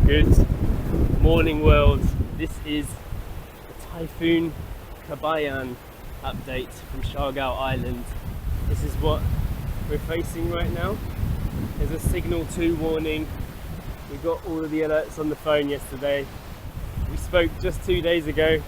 Good morning world. This is the Typhoon KABAYAN update from Siargao Island. This is what we're facing right now. There's a signal 2 warning. We got all of the alerts on the phone yesterday. We spoke just 2 days ago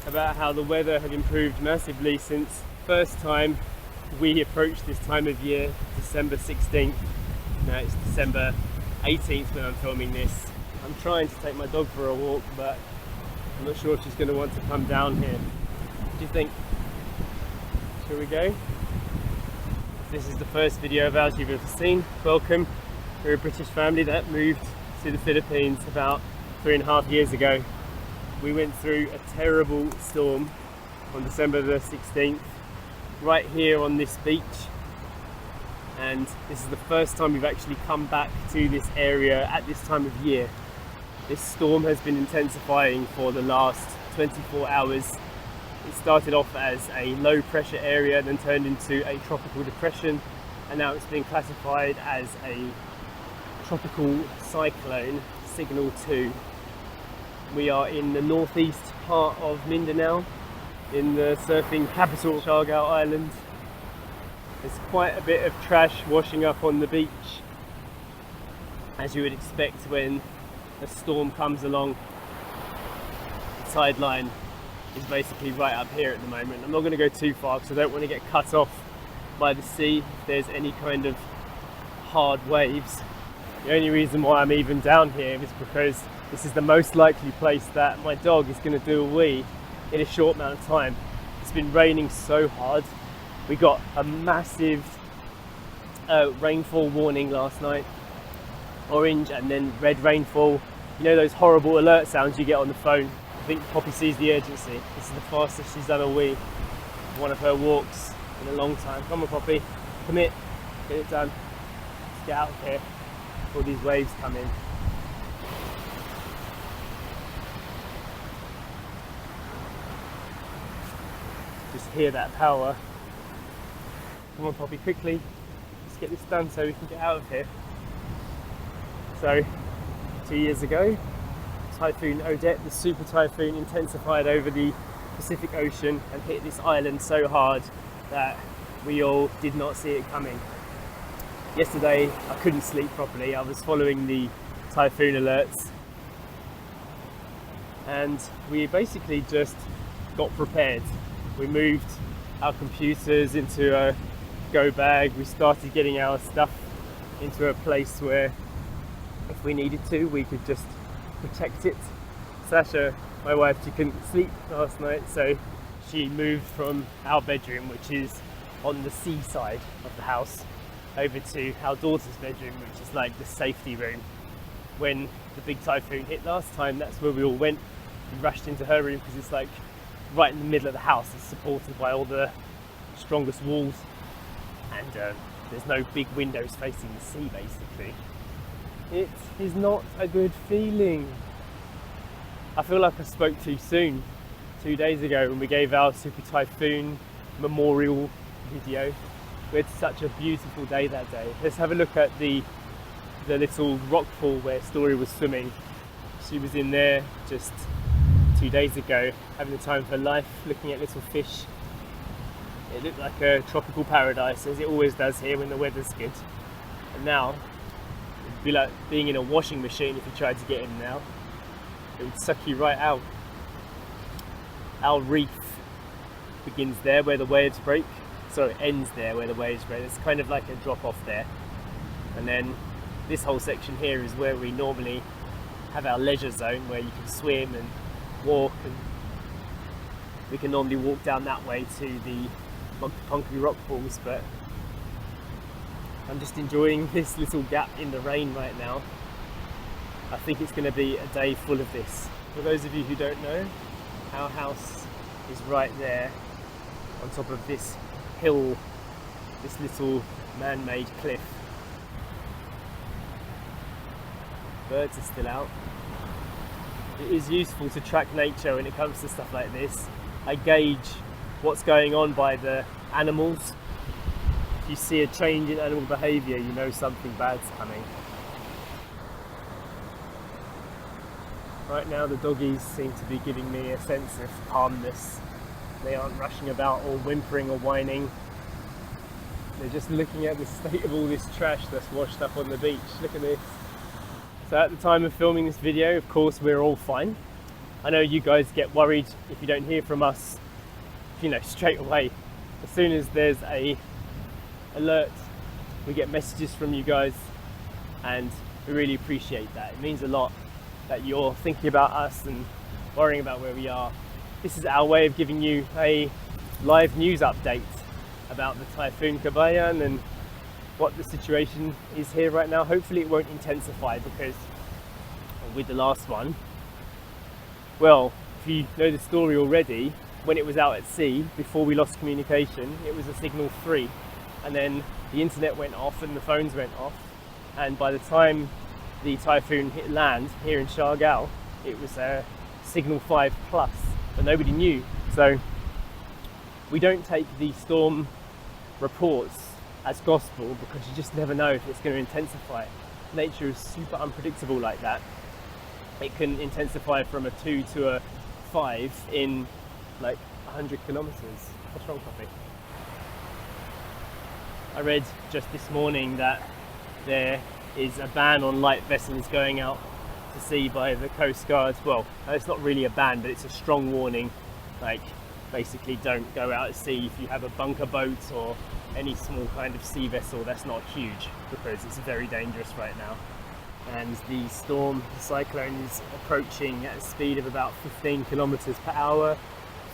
about how the weather had improved massively since first time we approached this time of year, December 16th. Now it's December 18th when I'm filming this. I'm trying to take my dog for a walk, but I'm not sure if she's going to want to come down here. What do you think? Shall we go? This is the first video of ours you've ever seen. Welcome. We're a British family that moved to the Philippines about 3.5 years ago. We went through a terrible storm on December the 16th, right here on this beach. And this is the first time we've actually come back to this area at this time of year. This storm has been intensifying for the last 24 hours. It started off as a low pressure area, then turned into a tropical depression, and now it's been classified as a tropical cyclone, signal 2. We are in the northeast part of Mindanao, in the surfing capital, Siargao Island. There's quite a bit of trash washing up on the beach, as you would expect when a storm comes along. The sideline is basically right up here at the moment. I'm not going to go too far because I don't want to get cut off by the sea if there's any kind of hard waves. The only reason why I'm even down here is because this is the most likely place that my dog is going to do a wee in a short amount of time. It's been raining so hard. We got a massive rainfall warning last night, orange and then red rainfall. You know those horrible alert sounds you get on the phone? I think Poppy sees the urgency. This is the fastest she's done a wee, one of her walks in a long time. Come on Poppy, come here, get it done. Let's get out of here before these waves come in. Just hear that power. Come on Poppy, quickly, let's get this done so we can get out of here. So, 2 years ago, Typhoon Odette, the super typhoon, intensified over the Pacific Ocean and hit this island so hard that we all did not see it coming. Yesterday, I couldn't sleep properly. I was following the typhoon alerts, and we basically just got prepared. We moved our computers into a go bag. We started getting our stuff into a place where if we needed to we could just protect it. Sacha, my wife, she couldn't sleep last night, so she moved from our bedroom, which is on the seaside of the house, over to our daughter's bedroom, which is like the safety room. When the big typhoon hit last time, that's where we all went. We rushed into her room because it's like right in the middle of the house. It's supported by all the strongest walls, and there's no big windows facing the sea basically. It is not a good feeling. I feel like I spoke too soon 2 days ago when we gave our super typhoon memorial video. We had such a beautiful day that day. Let's have a look at the little rock pool where Story was swimming. She was in there just 2 days ago, having the time of her life, looking at little fish. It looked like a tropical paradise, as it always does here when the weather's good. And now, it'd be like being in a washing machine if you tried to get in now. It would suck you right out. Our reef begins there where the waves break. Sorry, ends there where the waves break. It's kind of like a drop off there. And then this whole section here is where we normally have our leisure zone, where you can swim and walk, and we can normally walk down that way to the Punky rock pools, but I'm just enjoying this little gap in the rain right now. I think it's going to be a day full of this. For those of you who don't know, our house is right there on top of this hill, this little man-made cliff. Birds are still out. It is useful to track nature when it comes to stuff like this. I gauge what's going on by the animals. If you see a change in animal behaviour, you know something bad's coming. Right now the doggies seem to be giving me a sense of calmness. They aren't rushing about or whimpering or whining. They're just looking at the state of all this trash that's washed up on the beach. Look at this. So at the time of filming this video, of course, we're all fine. I know you guys get worried if you don't hear from us, straight away. As soon as there's a alert, we get messages from you guys, and we really appreciate that. It means a lot that you're thinking about us and worrying about where we are. This is our way of giving you a live news update about the Typhoon KABAYAN and what the situation is here right now. Hopefully it won't intensify, because with the last one, well, if you know the story already, when it was out at sea, before we lost communication, it was a signal 3, and then the internet went off and the phones went off, and by the time the typhoon hit land here in Siargao, it was a signal 5 plus, but nobody knew. So we don't take the storm reports as gospel, because you just never know if it's going to intensify. Nature is super unpredictable like that. It can intensify from a 2 to a 5 in like 100 kilometers. What's wrong, Poppy? I read just this morning that there is a ban on light vessels going out to sea by the Coast Guard. Well, it's not really a ban, but it's a strong warning. Like, basically don't go out at sea if you have a bunker boat or any small kind of sea vessel that's not huge, because it's very dangerous right now. And the storm, the cyclone, is approaching at a speed of about 15 kilometers per hour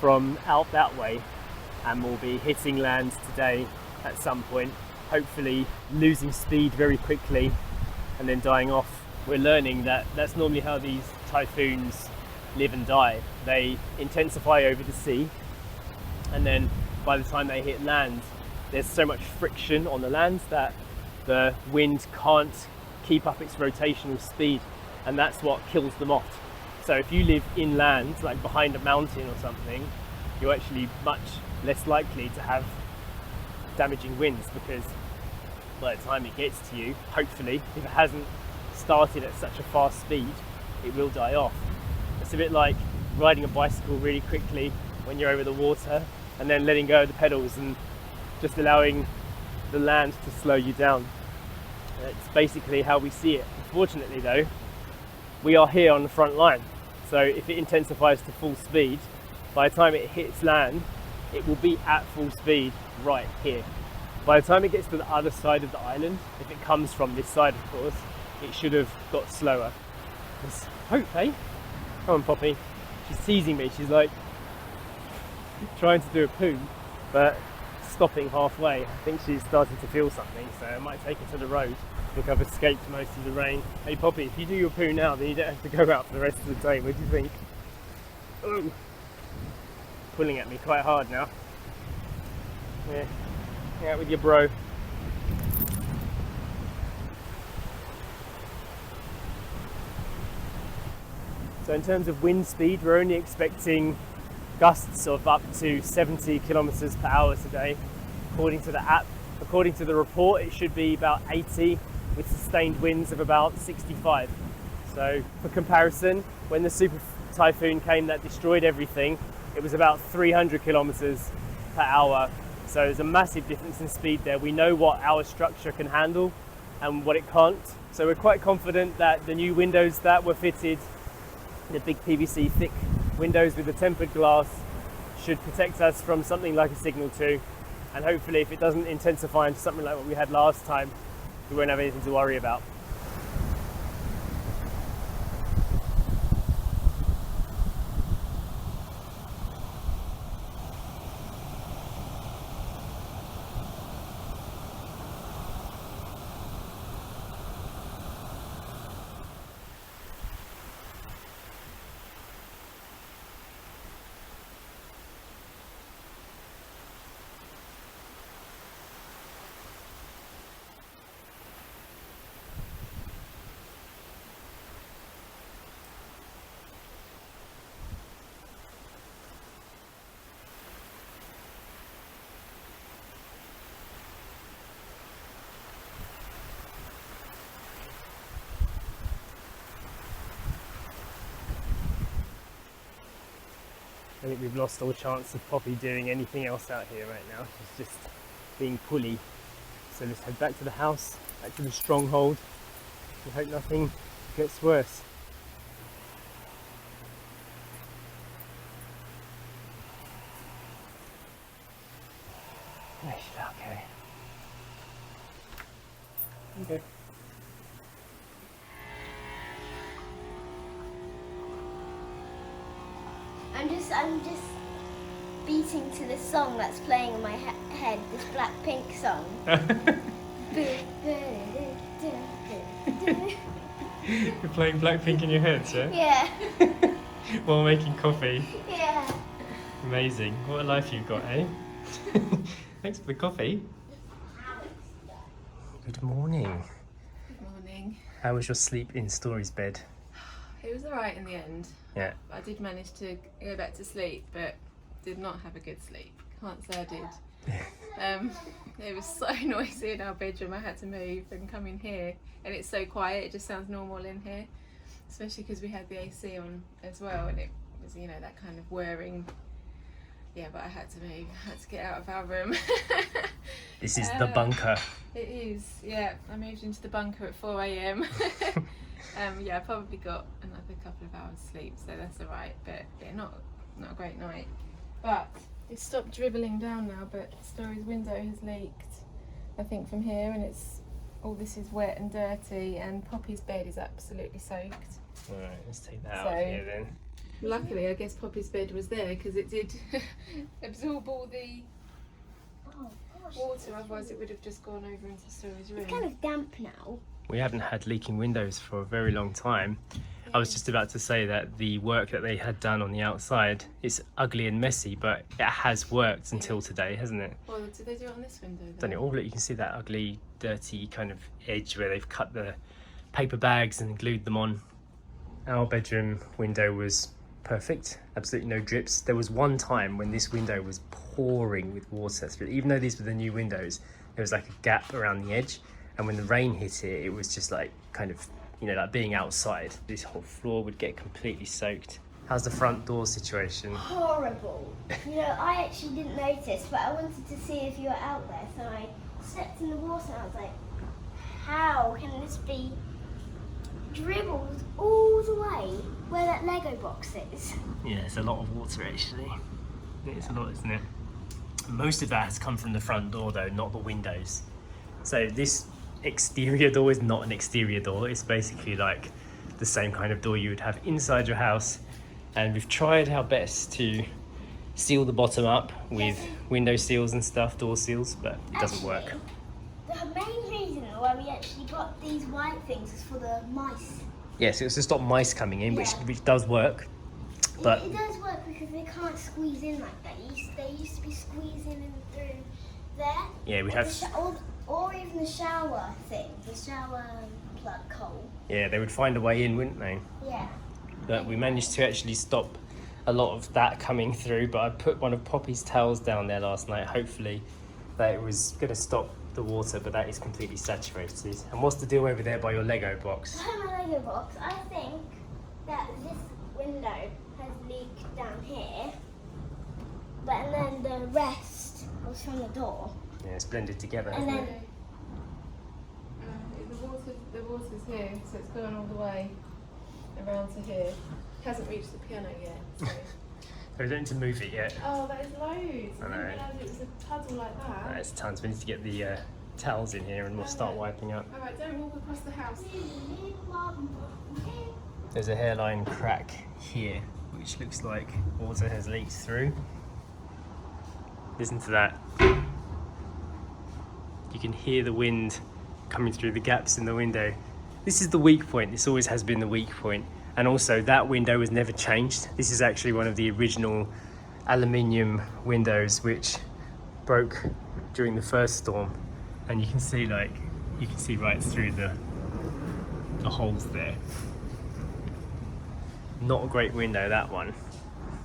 from out that way, and will be hitting land today at some point, hopefully losing speed very quickly and then dying off. We're learning that that's normally how these typhoons live and die. They intensify over the sea, and then by the time they hit land, there's so much friction on the land that the wind can't keep up its rotational speed, and that's what kills them off. So if you live inland, like behind a mountain or something, you're actually much less likely to have damaging winds, because by the time it gets to you, hopefully, if it hasn't started at such a fast speed, it will die off. It's a bit like riding a bicycle really quickly when you're over the water, and then letting go of the pedals and just allowing the land to slow you down. It's basically how we see it. Unfortunately though, we are here on the front line, so if it intensifies to full speed, by the time it hits land, it will be at full speed right here. By the time it gets to the other side of the island, if it comes from this side of course, it should have got slower. There's hope, eh? Come on, Poppy. She's teasing me. She's like trying to do a poo, but stopping halfway. I think she's starting to feel something, so I might take her to the road. Look, I've escaped most of the rain. Hey Poppy, if you do your poo now, then you don't have to go out for the rest of the day. What do you think? Oh, pulling at me quite hard now. Yeah, hang out with your bro. So in terms of wind speed, we're only expecting gusts of up to 70 kilometers per hour today, according to the app. According to the report, it should be about 80, with sustained winds of about 65. So for comparison, when the super typhoon came that destroyed everything, it was about 300 kilometers per hour. So there's a massive difference in speed there. We know what our structure can handle and what it can't. So we're quite confident that the new windows that were fitted, the big PVC thick windows with the tempered glass, should protect us from something like a signal 2, and hopefully if it doesn't intensify into something like what we had last time, we won't have anything to worry about. I think we've lost all chance of Poppy doing anything else out here right now. She's just being pulley. So let's head back to the house, back to the stronghold. We hope nothing gets worse. Okay. Okay. I'm just beating to this song that's playing in my head, this Blackpink song. You're playing Blackpink in your head, yeah? Yeah. While making coffee. Yeah. Amazing. What a life you've got, eh? Thanks for the coffee. Good morning. Good morning. How was your sleep in Story's bed? It was alright in the end. Yeah. I did manage to go back to sleep, but did not have a good sleep. Can't say I did. It was so noisy in our bedroom. I had to move and come in here, and it's so quiet. It just sounds normal in here, especially because we had the AC on as well, and it was, you know, that kind of whirring. Yeah, but I had to move. I had to get out of our room. This is the bunker. It is, yeah. I moved into the bunker at 4 a.m. Yeah, I probably got another couple of hours sleep, so that's alright. But yeah, not a great night. But it's stopped dribbling down now. But Story's window has leaked, I think, from here, and it's all this is wet and dirty, and Poppy's bed is absolutely soaked. Alright, let's take that out of here then. Luckily, I guess Poppy's bed was there because it did absorb all the water. Otherwise, it would have just gone over into Story's room. It's kind of damp now. We haven't had leaking windows for a very long time. I was just about to say that the work that they had done on the outside is ugly and messy, but it has worked until today, hasn't it? Well, did they do it on this window then? Done it all. Look, you can see that ugly, dirty kind of edge where they've cut the paper bags and glued them on. Our bedroom window was perfect, absolutely no drips. There was one time when this window was pouring with water through. Even though these were the new windows, there was like a gap around the edge, and when the rain hit it, it was just like kind of, you know, like being outside. This whole floor would get completely soaked. How's the front door situation? Horrible. You know, I actually didn't notice, but I wanted to see if you were out there, so I stepped in the water and I was like, how can this be dribbled all the way where that Lego box is? Yeah, it's a lot of water actually. It's a lot, isn't it? Most of that has come from the front door though, not the windows. So this exterior door is not an exterior door. It's basically like the same kind of door you would have inside your house. And we've tried our best to seal the bottom up with window seals and stuff, door seals, but it doesn't work. The main reason why we actually got these white things is for the mice. Yes, it's to stop mice coming in, which does work. But it does work because they can't squeeze in like that. They used to be squeezing in through there. Yeah, we have. Or even the shower thing, the shower plug hole. Yeah, they would find a way in, wouldn't they? Yeah. But we managed to actually stop a lot of that coming through. But I put one of Poppy's towels down there last night, hopefully that it was going to stop the water, but that is completely saturated. And what's the deal over there by your Lego box? Behind my Lego box, I think that this window has leaked down here, and then the rest was from the door. Yeah, it's blended together. And then the water's here, so it's going all the way around to here. It hasn't reached the piano yet. So. We don't need to move it yet. Oh, that is loads. I know. didn't realise it was a puddle like that. It's tons. We need to get the towels in here and we'll start wiping up. Alright, don't walk across the house. There's a hairline crack here, which looks like water has leaked through. Listen to that. You can hear the wind coming through the gaps in the window. This is the weak point. This always has been the weak point. And also that window was never changed. This is actually one of the original aluminium windows which broke during the first storm. And you can see right through the holes there. Not a great window, that one.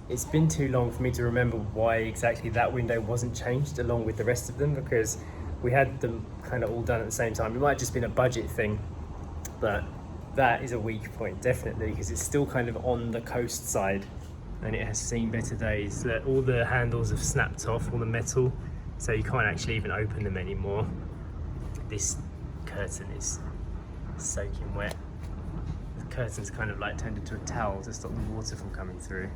It's been too long for me to remember why exactly that window wasn't changed along with the rest of them, because we had them kind of all done at the same time. It might have just been a budget thing, but that is a weak point, definitely, because it's still kind of on the coast side and it has seen better days. All the handles have snapped off, all the metal, so you can't actually even open them anymore. This curtain is soaking wet. The curtain's kind of like turned into a towel to stop the water from coming through.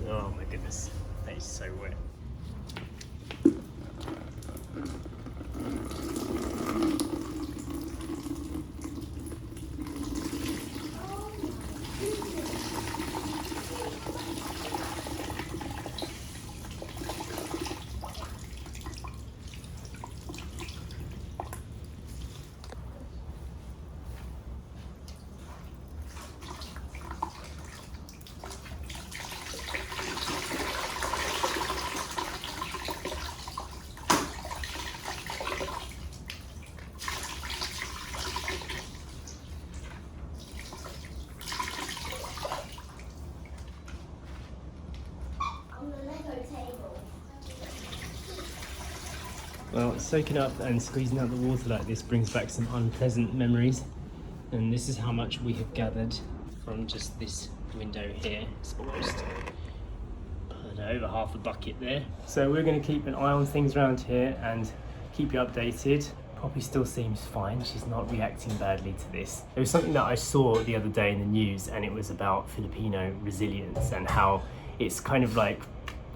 Oh my goodness, that is so wet. Well, soaking up and squeezing out the water like this brings back some unpleasant memories, and this is how much we have gathered from just this window here. It's almost over half a bucket there. So we're going to keep an eye on things around here and keep you updated. Poppy still seems fine, she's not reacting badly to this. There was something that I saw the other day in the news, and it was about Filipino resilience and how it's kind of like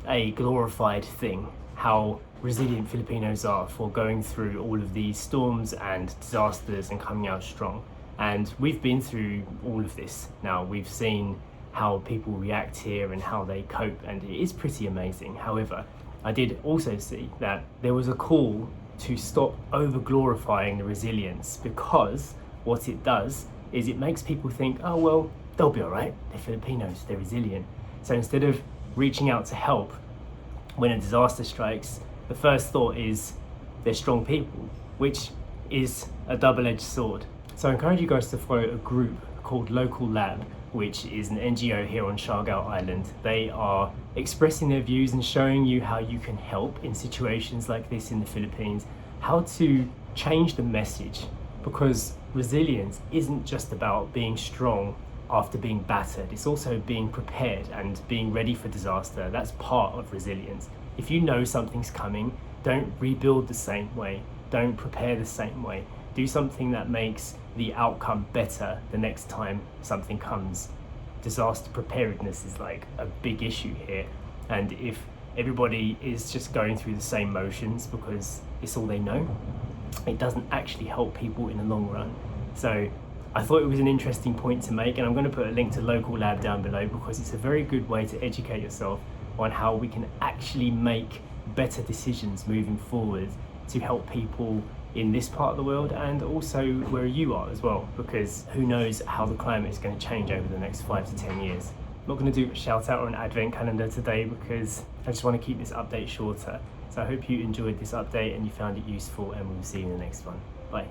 a glorified thing, how resilient Filipinos are for going through all of these storms and disasters and coming out strong. And we've been through all of this now. We've seen how people react here and how they cope, and it is pretty amazing. However, I did also see that there was a call to stop over glorifying the resilience, because what it does is it makes people think, oh well, they'll be all right, they're Filipinos, they're resilient. So instead of reaching out to help when a disaster strikes, the first thought is they're strong people, which is a double-edged sword. So I encourage you guys to follow a group called Local Lab, which is an NGO here on Siargao Island. They are expressing their views and showing you how you can help in situations like this in the Philippines, how to change the message, because resilience isn't just about being strong after being battered, it's also being prepared and being ready for disaster. That's part of resilience. If you know something's coming, don't rebuild the same way, don't prepare the same way. Do something that makes the outcome better the next time something comes. Disaster preparedness is like a big issue here, and if everybody is just going through the same motions because it's all they know, it doesn't actually help people in the long run. So I thought it was an interesting point to make, and I'm going to put a link to Local Lab down below, because it's a very good way to educate yourself on how we can actually make better decisions moving forward to help people in this part of the world, and also where you are as well, because who knows how the climate is going to change over the next 5 to 10 years. I'm not going to do a shout out or an advent calendar today because I just want to keep this update shorter. So I hope you enjoyed this update and you found it useful, and we'll see you in the next one. Bye.